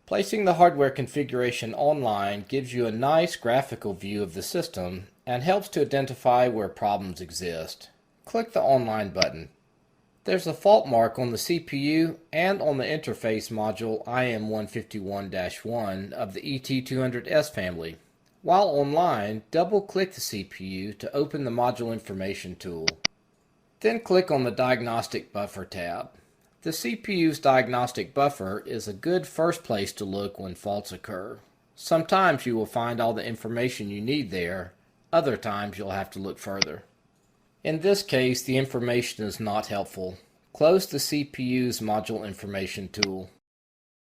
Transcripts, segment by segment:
Placing the hardware configuration online gives you a nice graphical view of the system and helps to identify where problems exist. Click the Online button. There's a fault mark on the CPU and on the interface module IM151-1 of the ET200S family. While online, double-click the CPU to open the Module Information tool. Then click on the Diagnostic Buffer tab. The CPU's diagnostic buffer is a good first place to look when faults occur. Sometimes you will find all the information you need there, other times you'll have to look further. In this case, the information is not helpful. Close the CPU's Module Information tool.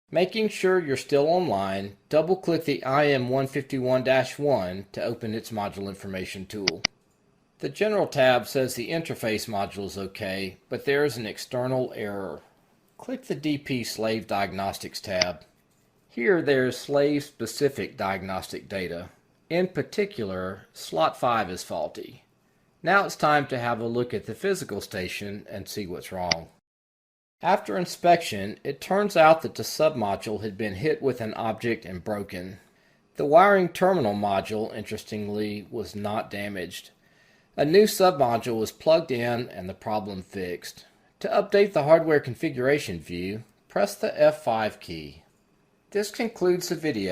Making sure you're still online, double-click the IM151-1 to open its Module Information tool. The General tab says the interface module is okay, but there is an external error. Click the DP Slave Diagnostics tab. Here there is slave-specific diagnostic data. In particular, slot 5 is faulty. Now it's time to have a look at the physical station and see what's wrong. After inspection, it turns out that the submodule had been hit with an object and broken. The wiring terminal module, interestingly, was not damaged. A new submodule was plugged in and the problem fixed. To update the hardware configuration view, press the F5 key. This concludes the video.